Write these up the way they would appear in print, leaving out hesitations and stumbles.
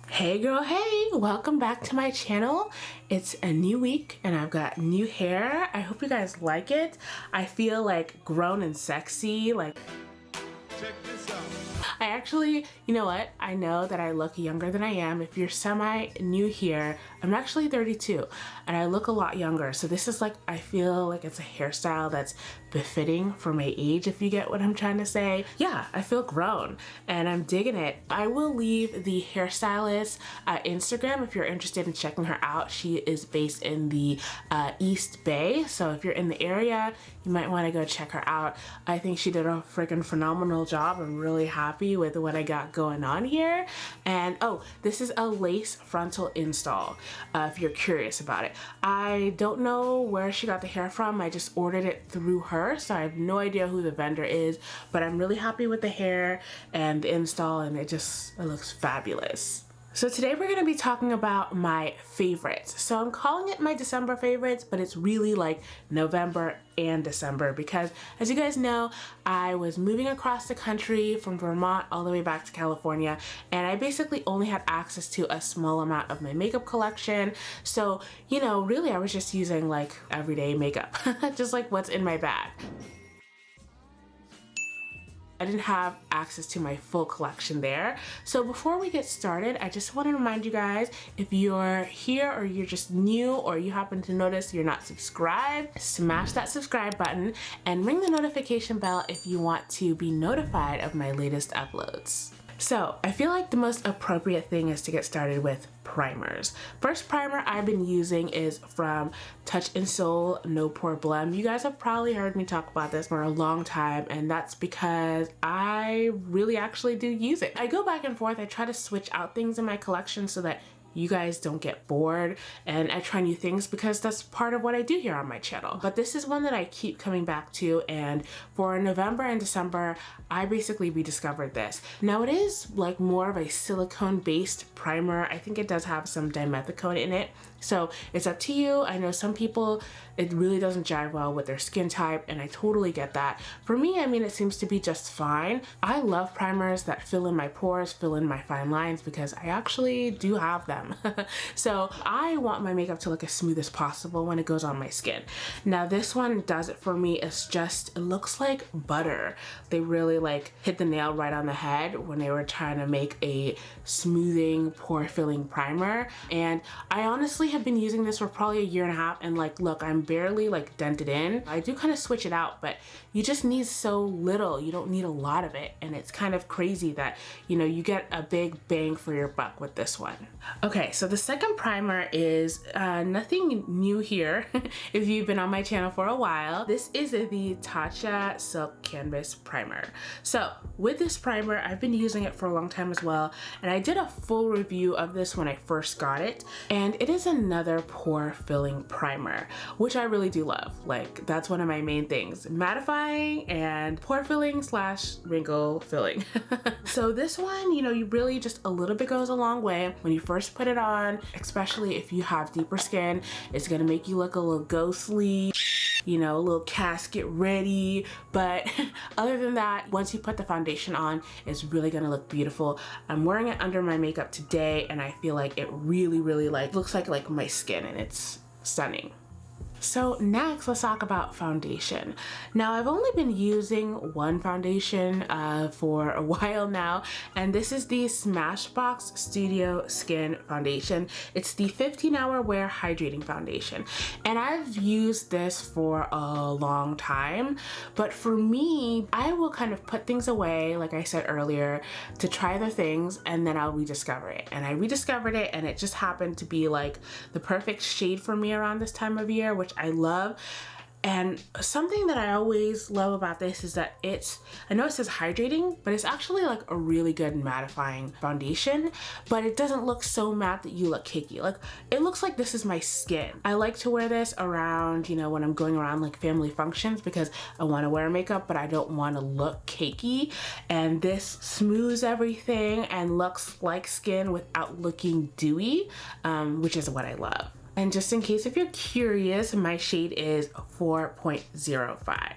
Hey girl, hey, welcome back to my channel. It's a new week and I've got new hair. I hope you guys like it. I feel like grown and sexy, like check this out. I actually, you know what? I know that I look younger than I am. If you're semi new here, I'm actually 32 and I look a lot younger. So this is like, I feel like it's a hairstyle that's befitting for my age, if you get what I'm trying to say. Yeah, I feel grown and I'm digging it. I will leave the hairstylist Instagram if you're interested in checking her out. She is based in the East Bay. So if you're in the area, you might want to go check her out. I think she did a freaking phenomenal job. I'm really happy with what I got going on here. And oh, this is a lace frontal install if you're curious about it. I don't know where she got the hair from. I just ordered it through her, so I have no idea who the vendor is, but I'm really happy with the hair and the install, and it looks fabulous. So today we're going to be talking about my favorites. So I'm calling it my December favorites, but it's really like November and December because, as you guys know, I was moving across the country from Vermont all the way back to California, and I basically only had access to a small amount of my makeup collection. So, you know, really I was just using like everyday makeup, just like what's in my bag. I didn't have access to my full collection there. So before we get started, I just want to remind you guys, if you're here or you're just new or you happen to notice you're not subscribed, smash that subscribe button and ring the notification bell if you want to be notified of my latest uploads. So I feel like the most appropriate thing is to get started with primers. First primer I've been using is from Touch in Soul No Poreblem. You guys have probably heard me talk about this for a long time, and that's because I really actually do use it. I go back and forth. I try to switch out things in my collection so that you guys don't get bored, and I try new things because that's part of what I do here on my channel. But this is one that I keep coming back to, and for November and December, I basically rediscovered this. Now it is like more of a silicone based primer. I think it does have some dimethicone in it, so it's up to you. I know some people, it really doesn't jive well with their skin type, and I totally get that. For me, I mean, it seems to be just fine. I love primers that fill in my pores, fill in my fine lines, because I actually do have them. So I want my makeup to look as smooth as possible when it goes on my skin. Now this one does it for me. It's just, it looks like butter. They really like hit the nail right on the head when they were trying to make a smoothing, pore filling primer. And I honestly have been using this for probably a year and a half, and like, look, I'm barely like dented in. I do kind of switch it out, but you just need so little. You don't need a lot of it. And it's kind of crazy that, you know, you get a big bang for your buck with this one. Okay, so the second primer is nothing new here if you've been on my channel for a while. This is the Tatcha Silk Canvas Primer. So with this primer, I've been using it for a long time as well, and I did a full review of this when I first got it, and it is another pore filling primer, which I really do love. Like, that's one of my main things, mattifying and pore filling / wrinkle filling. So this one, you know, you really just a little bit goes a long way. When you first put it on, especially if you have deeper skin, it's gonna make you look a little ghostly, you know, a little casket ready. But other than that, once you put the foundation on, it's really gonna look beautiful. I'm wearing it under my makeup today, and I feel like it really like looks like my skin, and it's stunning. So next, let's talk about foundation. Now, I've only been using one foundation for a while now, and this is the Smashbox Studio Skin Foundation. It's the 15-hour wear hydrating foundation, and I've used this for a long time. But for me, I will kind of put things away, like I said earlier, to try other things, and then I'll rediscover it. And I rediscovered it, and it just happened to be like the perfect shade for me around this time of year, which I love. And something that I always love about this is that I know it says hydrating, but it's actually like a really good mattifying foundation, but it doesn't look so matte that you look cakey. Like, it looks like this is my skin. I like to wear this around, you know, when I'm going around like family functions, because I want to wear makeup, but I don't want to look cakey. And this smooths everything and looks like skin without looking dewy, which is what I love. And just in case if you're curious, my shade is 4.05.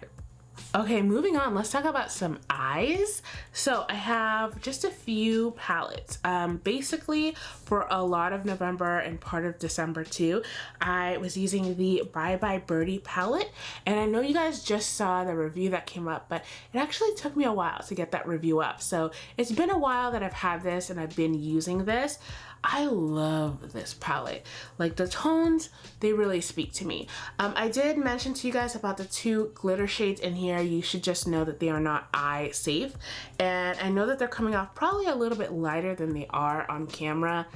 Okay, moving on, let's talk about some eyes. So I have just a few palettes. Basically for a lot of November and part of December too, I was using the Bye Birdie palette, and I know you guys just saw the review that came up, but it actually took me a while to get that review up. So it's been a while that I've had this and I've been using this. I love this palette. Like the tones, they really speak to me. I did mention to you guys about the 2 glitter shades in here. You should just know that they are not eye safe. And I know that they're coming off probably a little bit lighter than they are on camera.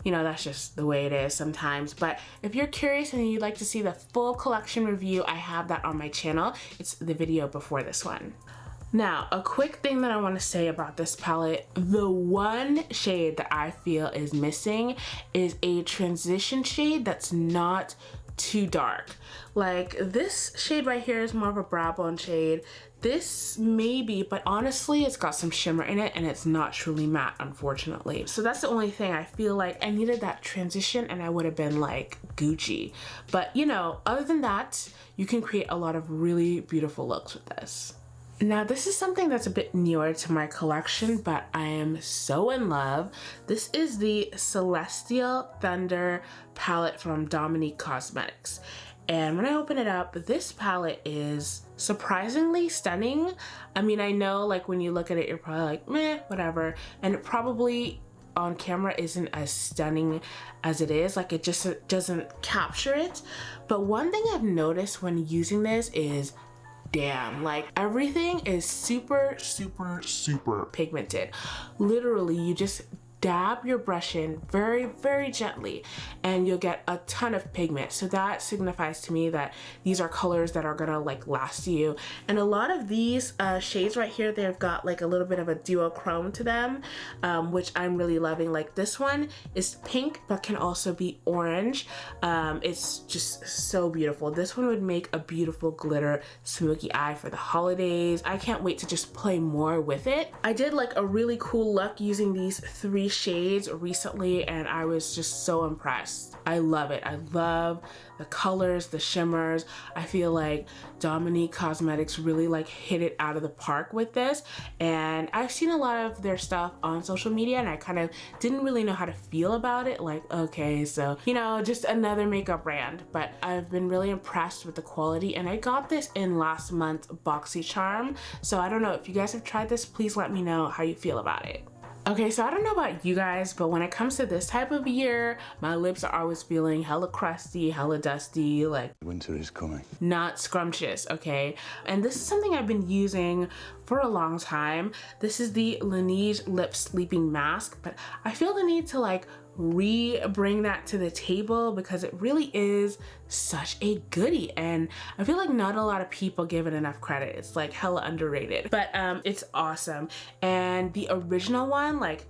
You know, that's just the way it is sometimes. But if you're curious and you'd like to see the full collection review, I have that on my channel. It's the video before this one. Now, a quick thing that I want to say about this palette, the one shade that I feel is missing is a transition shade that's not too dark. Like this shade right here is more of a brow bone shade. This maybe, but honestly, it's got some shimmer in it and it's not truly matte, unfortunately. So that's the only thing. I feel like I needed that transition and I would have been like Gucci. But you know, other than that, you can create a lot of really beautiful looks with this. Now this is something that's a bit newer to my collection, but I am so in love. This is the Celestial Thunder palette from Dominique Cosmetics. And when I open it up, this palette is surprisingly stunning. I mean, I know like when you look at it, you're probably like, meh, whatever. And it probably on camera isn't as stunning as it is. Like it just doesn't capture it. But one thing I've noticed when using this is damn, like everything is super pigmented. Literally, you just dab your brush in very gently and you'll get a ton of pigment. So that signifies to me that these are colors that are gonna like last you. And a lot of these shades right here, they've got like a little bit of a duochrome to them, which I'm really loving. Like this one is pink but can also be orange. It's just so beautiful. This one would make a beautiful glitter smoky eye for the holidays. I can't wait to just play more with it. I did like a really cool look using these 3 shades recently and I was just so impressed. I love it. I love the colors, the shimmers. I feel like Dominique Cosmetics really like hit it out of the park with this, and I've seen a lot of their stuff on social media and I kind of didn't really know how to feel about it. Like, okay, so you know, just another makeup brand, but I've been really impressed with the quality, and I got this in last month's BoxyCharm. So I don't know if you guys have tried this, please let me know how you feel about it. Okay, so I don't know about you guys, but when it comes to this type of year, my lips are always feeling hella crusty, hella dusty, like winter is coming. Not scrumptious, okay? And this is something I've been using for a long time. This is the Laneige Lip Sleeping Mask, but I feel the need to like bring that to the table because it really is such a goodie, and I feel like not a lot of people give it enough credit. It's like hella underrated, but it's awesome. And the original one, like,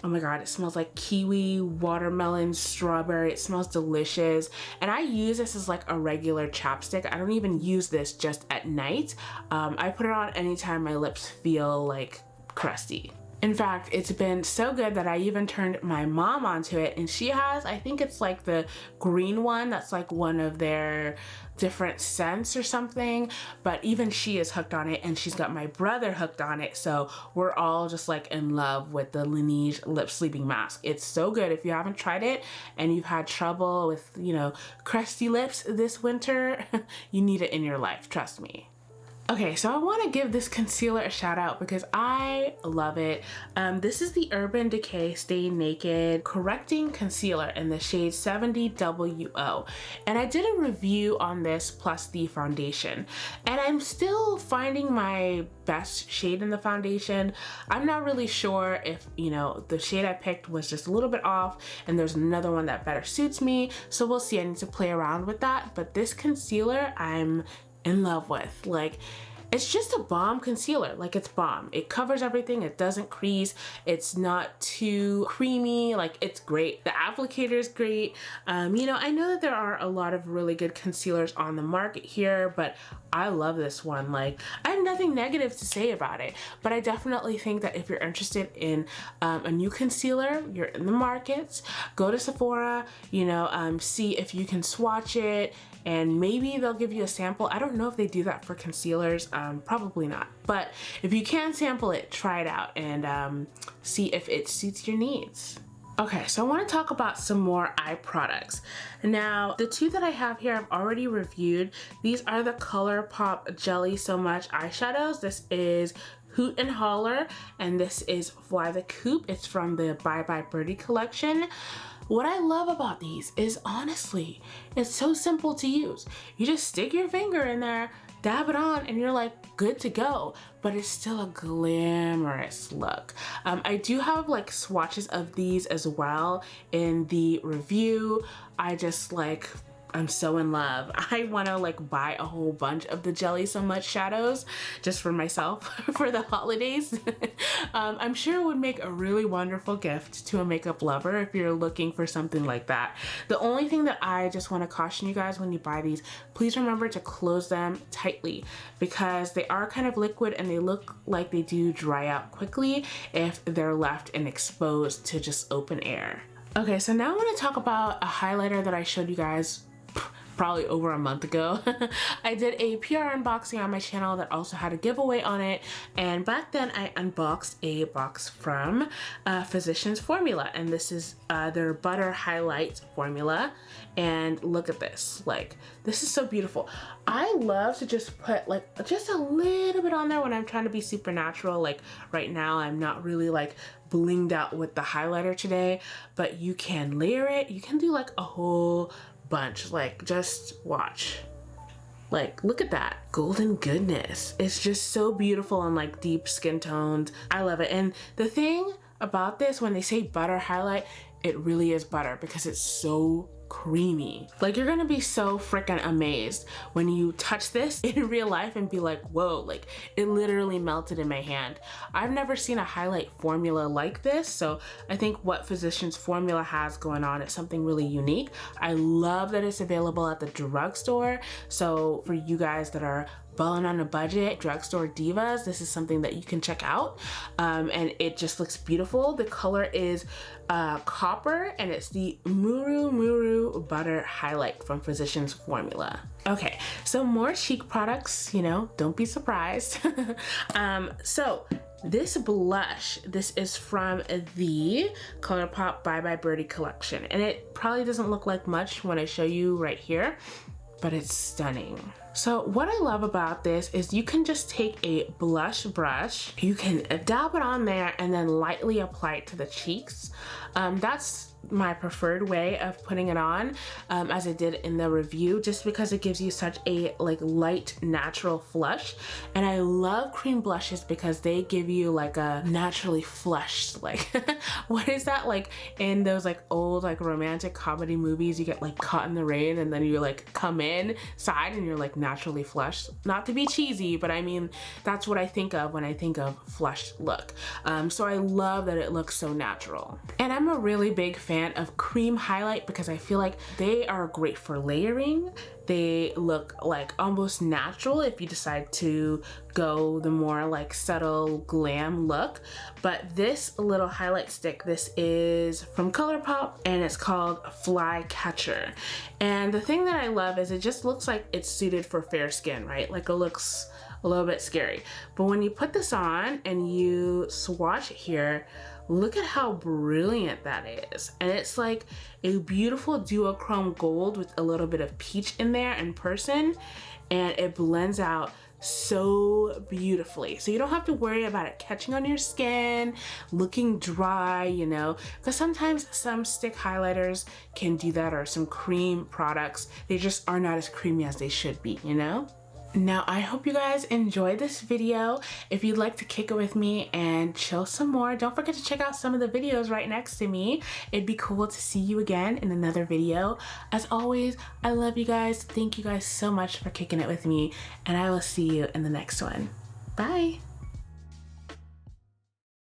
oh my god, it smells like kiwi, watermelon, strawberry. It smells delicious. And I use this as like a regular chapstick. I don't even use this just at night. I put it on anytime my lips feel like crusty. In fact, it's been so good that I even turned my mom onto it, and she has, I think it's like the green one that's like one of their different scents or something, but even she is hooked on it, and she's got my brother hooked on it, so we're all just like in love with the Laneige Lip Sleeping Mask. It's so good. If you haven't tried it and you've had trouble with, you know, crusty lips this winter, you need it in your life, trust me. Okay, so I want to give this concealer a shout out because I love it. This is the Urban Decay Stay Naked Correcting Concealer in the shade 70WO. And I did a review on this plus the foundation. And I'm still finding my best shade in the foundation. I'm not really sure if, you know, the shade I picked was just a little bit off and there's another one that better suits me. So we'll see. I need to play around with that. But this concealer, I'm in love with. Like, it's just a bomb concealer. Like, it's bomb. It covers everything. It doesn't crease. It's not too creamy. Like, it's great. The applicator is great. You know, I know that there are a lot of really good concealers on the market here, but I love this one. Like, I have nothing negative to say about it, but I definitely think that if you're interested in a new concealer, you're in the market, go to Sephora, you know, see if you can swatch it, and maybe they'll give you a sample. I don't know if they do that for concealers. Probably not. But if you can sample it, try it out and see if it suits your needs. Okay, so I want to talk about some more eye products. Now, the two that I have here I've already reviewed. These are the Colourpop Jelly So Much eyeshadows. This is Hoot and Holler, and this is Fly the Coop. It's from the Bye Birdie collection. What I love about these is, honestly, it's so simple to use. You just stick your finger in there, dab it on, and you're like good to go, but it's still a glamorous look. I do have like swatches of these as well in the review. I'm so in love. I want to like buy a whole bunch of the Jelly So Much shadows just for myself for the holidays. I'm sure it would make a really wonderful gift to a makeup lover if you're looking for something like that. The only thing that I just want to caution you guys when you buy these, please remember to close them tightly because they are kind of liquid and they look like they do dry out quickly if they're left and exposed to just open air. Okay, so now I want to talk about a highlighter that I showed you guys probably over a month ago. I did a PR unboxing on my channel that also had a giveaway on it, and back then I unboxed a box from Physicians Formula, and this is their Butter Highlight formula. And look at this, like this is so beautiful. I love to just put like just a little bit on there when I'm trying to be super natural. Like right now I'm not really like blinged out with the highlighter today, but you can layer it. You can do like a whole bunch, like just watch. Like look at that golden goodness. It's just so beautiful and like deep skin toned. I love it. And the thing about this, when they say butter highlight, it really is butter because it's so creamy. Like you're gonna be so freaking amazed when you touch this in real life and be like, whoa, like it literally melted in my hand. I've never seen a highlight formula like this, so I think what Physicians Formula has going on is something really unique. I love that it's available at the drugstore, so for you guys that are balling on a budget, drugstore divas, this is something that you can check out. And it just looks beautiful. The color is copper, and it's the Muru Butter Highlight from Physicians Formula. Okay, so more cheek products, you know, don't be surprised. So this blush, this is from the Colourpop Bye Birdie collection, and it probably doesn't look like much when I show you right here, but it's stunning. So what I love about this is you can just take a blush brush, you can dab it on there and then lightly apply it to the cheeks. That's my preferred way of putting it on, as I did in the review, just because it gives you such a like light natural flush. And I love cream blushes because they give you like a naturally flushed, like what is that, like in those like old like romantic comedy movies, you get like caught in the rain and then you like come inside and you're like naturally flushed. Not to be cheesy, but I mean that's what I think of when I think of flushed look. So I love that it looks so natural. And I'm a really big fan of cream highlight because I feel like they are great for layering. They look like almost natural if you decide to go the more like subtle glam look. But this little highlight stick, this is from Colourpop and it's called Flycatcher. And the thing that I love is it just looks like it's suited for fair skin, right? Like it looks a little bit scary. But when you put this on and you swatch it here, look at how brilliant that is. And it's like a beautiful duochrome gold with a little bit of peach in there in person, and it blends out so beautifully. So you don't have to worry about it catching on your skin, looking dry, you know, because sometimes some stick highlighters can do that, or some cream products, they just are not as creamy as they should be, you know? Now, I hope you guys enjoyed this video. If you'd like to kick it with me and chill some more, don't forget to check out some of the videos right next to me. It'd be cool to see you again in another video. As always, I love you guys. Thank you guys so much for kicking it with me, and I will see you in the next one. Bye.